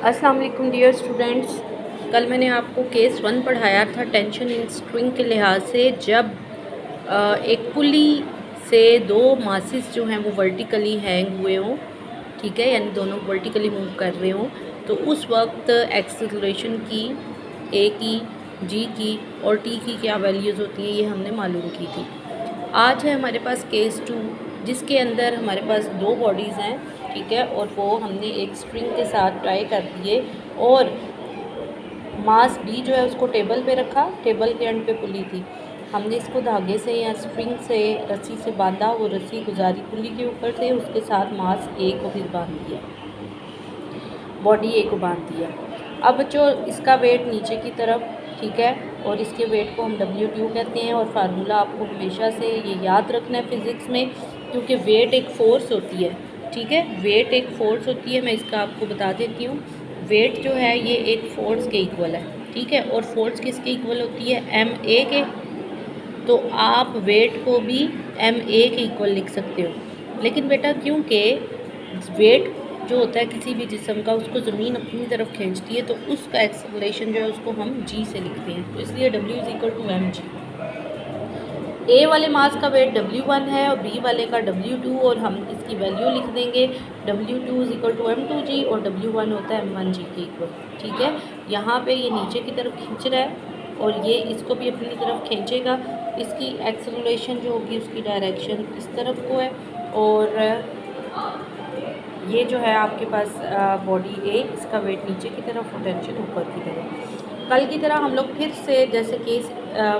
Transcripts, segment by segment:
अस्सलाम वालेकुम dear students. कल मैंने आपको केस 1 पढ़ाया था टेंशन इन स्ट्रिंग के लिहाज से। जब एक पुली से दो मासिस जो हैं वो वर्टिकली हैंग हुए हों, ठीक है, यानी दोनों वर्टिकली मूव कर रहे हों, तो उस वक्त एक्सेलरेशन की ए की, जी की और टी की क्या वैल्यूज़ होती हैं ये हमने मालूम की थी। आज है हमारे पास केस 2 जिसके अंदर हमारे पास दो बॉडीज़ हैं, ठीक है, और वो हमने एक स्ट्रिंग के साथ टाई कर दिए और मास बी जो है उसको टेबल पे रखा, टेबल के एंड पे पुली थी, हमने इसको धागे से या स्ट्रिंग से रस्सी से बांधा, वो रस्सी गुजारी पुली के ऊपर से, उसके साथ मास ए को भी बांध दिया, बॉडी ए को बांध दिया। अब जो इसका वेट नीचे की तरफ, ठीक है, और इसके वेट को हम W2 कहते हैं। और फार्मूला आपको हमेशा से ये याद रखना है फ़िज़िक्स में, क्योंकि वेट एक फ़ोर्स होती है, ठीक है, वेट एक फ़ोर्स होती है। मैं इसका आपको बता देती हूँ, वेट जो है ये एक फ़ोर्स के इक्वल है, ठीक है, और फोर्स किसके इक्वल होती है? MA के। तो आप वेट को भी MA के इक्वल लिख सकते हो। लेकिन बेटा क्योंकि वेट जो होता है किसी भी जिस्म का, उसको ज़मीन अपनी तरफ खींचती है, तो उसका एक्सेलरेशन जो है उसको हम G से लिखते हैं, तो इसलिए W = mg। ए वाले मास का वेट W1 है और बी वाले का W2, और हम इसकी वैल्यू लिख देंगे W2 = m2g और W1 होता है m1g के इक्वल, ठीक है। यहाँ पे ये नीचे की तरफ खींच रहा है और ये इसको भी अपनी तरफ खींचेगा। इसकी एक्सेलरेशन जो होगी उसकी डायरेक्शन इस तरफ को है, और ये जो है आपके पास बॉडी ए, इसका वेट नीचे की तरफ और टेंशन ऊपर की तरफ। कल की तरह हम लोग फिर से जैसे केस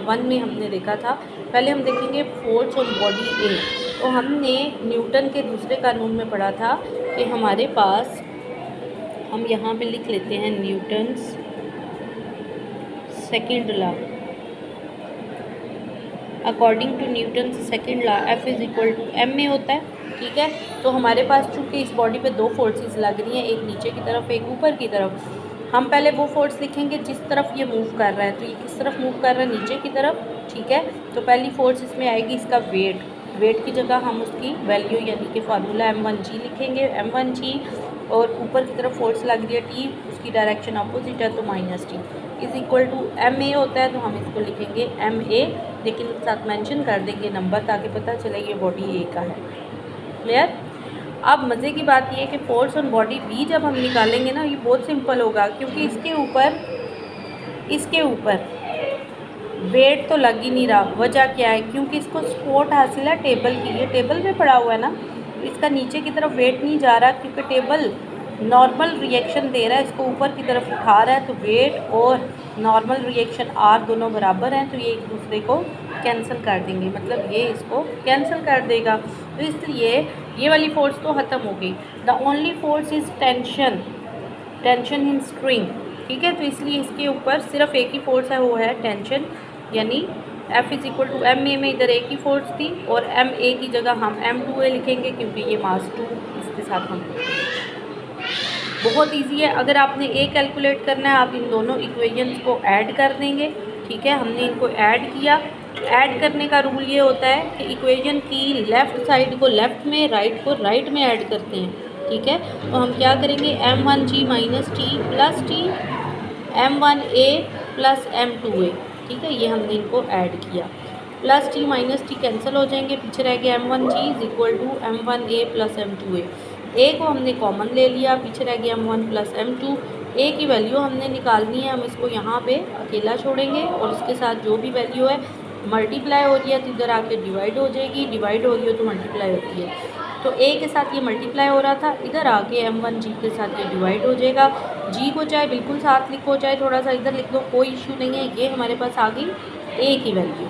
1 में हमने देखा था, पहले हम देखेंगे फोर्स ऑन बॉडी ए। तो हमने न्यूटन के दूसरे कानून में पढ़ा था कि हमारे पास, हम यहाँ पे लिख लेते हैं Newton's second law. According to Newton's second law F = ma होता है, ठीक है। तो हमारे पास चूँकि इस बॉडी पे दो फोर्सेस लग रही हैं, एक नीचे की तरफ एक ऊपर की तरफ, हम पहले वो फोर्स लिखेंगे जिस तरफ ये मूव कर रहा है। तो ये किस तरफ मूव कर रहा है? नीचे की तरफ, ठीक है। तो पहली फोर्स इसमें आएगी इसका वेट, वेट की जगह हम उसकी वैल्यू यानी कि फार्मूला m1g लिखेंगे, m1g, और ऊपर की तरफ फोर्स लग रही है T, उसकी डायरेक्शन अपोजिट है तो -T = ma होता है। तो हम इसको लिखेंगे ma, लेकिन साथ मेंशन कर देंगे नंबर ताकि पता चले ये बॉडी ए का है। क्लियर? अब मज़े की बात ये है कि फोर्स ऑन बॉडी बी जब हम निकालेंगे ना, ये बहुत सिंपल होगा, क्योंकि इसके ऊपर वेट तो लग ही नहीं रहा। वजह क्या है? क्योंकि इसको सपोर्ट हासिल है टेबल की, ये टेबल पे पड़ा हुआ है ना, इसका नीचे की तरफ वेट नहीं जा रहा, क्योंकि टेबल नॉर्मल रिएक्शन दे रहा है, इसको ऊपर की तरफ उठा रहा है। तो वेट और नॉर्मल रिएक्शन R दोनों बराबर हैं, तो ये एक दूसरे को कैंसिल कर देंगे, मतलब ये इसको कैंसिल कर देगा। तो इसलिए ये वाली फोर्स तो ख़त्म हो गई। The only force is tension in string, ठीक है। तो इसलिए इसके ऊपर सिर्फ एक ही फोर्स है, वो है टेंशन, यानी F = ma में इधर एक ही फोर्स थी, और ma की जगह हम m2a लिखेंगे, क्योंकि ये मास 2 इसके साथ हम बहुत इजी है। अगर आपने ए कैलकुलेट करना है, आप इन दोनों इक्वेशंस को ऐड कर देंगे, ठीक है। हमने इनको ऐड किया। ऐड करने का रूल ये होता है कि इक्वेशन की लेफ़्ट साइड को लेफ़्ट में, राइट को राइट में ऐड करते हैं, ठीक है। तो हम क्या करेंगे? m1g - t + t, m1a + m2a, ठीक है, ये हमने इनको ऐड किया। प्लस t - t कैंसिल हो जाएंगे, पीछे रह गया m1g = m1a + m2a। ए को हमने कॉमन ले लिया, पीछे रह गया m1 + m2। ए की वैल्यू हमने निकालनी है, हम इसको यहाँ पे अकेला छोड़ेंगे और इसके साथ जो भी वैल्यू है मल्टीप्लाई हो रही है तो इधर आके डिवाइड हो जाएगी, डिवाइड हो रही हो तो मल्टीप्लाई होती है। तो ए के साथ ये मल्टीप्लाई हो रहा था, इधर आके m1g के साथ ये डिवाइड हो जाएगा। जी को चाहे बिल्कुल साथ लिखो, चाहे थोड़ा सा इधर लिख दो, कोई इशू नहीं है। ये हमारे पास आ गई ए की वैल्यू,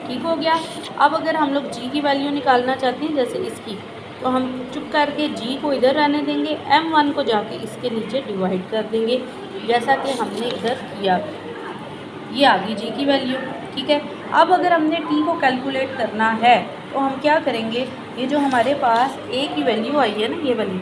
ठीक हो गया। अब अगर हम लोग जी की वैल्यू निकालना चाहते हैं जैसे इसकी, तो हम चुप करके जी को इधर रहने देंगे, m1 को जाके इसके नीचे डिवाइड कर देंगे, जैसा कि हमने इधर किया। ये आ गई जी की वैल्यू, ठीक है। अब अगर हमने टी को कैलकुलेट करना है तो हम क्या करेंगे? ये जो हमारे पास ए की वैल्यू आई है ना, ये वाली,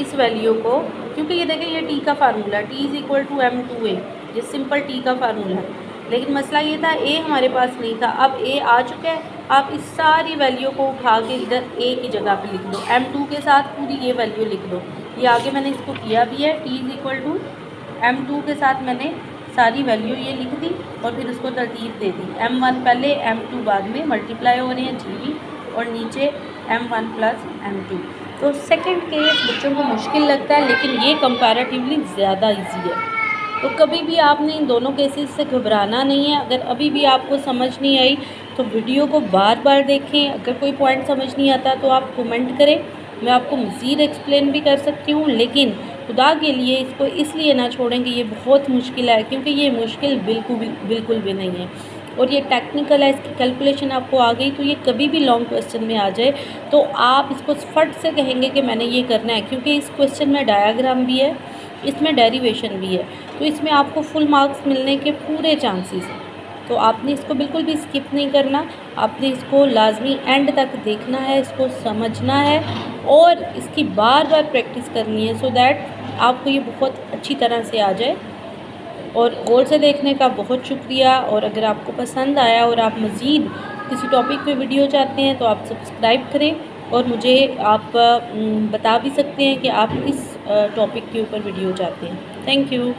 इस वैल्यू को, क्योंकि ये देखें ये टी का फार्मूला, T = m2a, ये सिंपल टी का फार्मूला है। लेकिन मसला ये था ए हमारे पास नहीं था, अब ए आ चुका है। आप इस सारी वैल्यू को उठा के इधर ए की जगह पे लिख दो, m2 के साथ पूरी ये वैल्यू लिख दो, ये आगे मैंने इसको किया भी है। t is equal to m2 के साथ मैंने सारी वैल्यू ये लिख दी और फिर उसको तरतीब दे दी। m1 पहले m2 बाद में मल्टीप्लाई हो रहे हैं जी और नीचे m1 प्लस m2। तो सेकंड केस बच्चों को मुश्किल लगता है, लेकिन ये कंपैरेटिवली ज़्यादा इजी है। तो कभी भी आपने इन दोनों केसेस से घबराना नहीं है। अगर अभी भी आपको समझ नहीं आई तो वीडियो को बार बार देखें। अगर कोई पॉइंट समझ नहीं आता तो आप कमेंट करें, मैं आपको मज़ीद एक्सप्लेन भी कर सकती हूँ। लेकिन खुदा के लिए इसको इसलिए ना छोड़ें कि ये बहुत मुश्किल है, क्योंकि ये मुश्किल बिल्कुल भी नहीं है और ये टेक्निकल है। इसकी कैलकुलेशन आपको आ गई तो ये कभी भी लॉन्ग क्वेश्चन में आ जाए तो आप इसको फट से कहेंगे कि मैंने ये करना है, क्योंकि इस क्वेश्चन में डायग्राम भी है, इसमें डेरिवेशन भी है, तो इसमें आपको फुल मार्क्स मिलने के पूरे चांसेस हैं। तो आपने इसको बिल्कुल भी स्किप नहीं करना, आपने इसको लाजमी एंड तक देखना है, इसको समझना है और इसकी बार बार प्रैक्टिस करनी है, सो दैट आपको ये बहुत अच्छी तरह से आ जाए। और गौर से देखने का बहुत शुक्रिया। और अगर आपको पसंद आया और आप मज़ीद किसी टॉपिक पे वीडियो चाहते हैं तो आप सब्सक्राइब करें और मुझे आप बता भी सकते हैं कि आप किस टॉपिक के ऊपर वीडियो चाहते हैं। Thank you.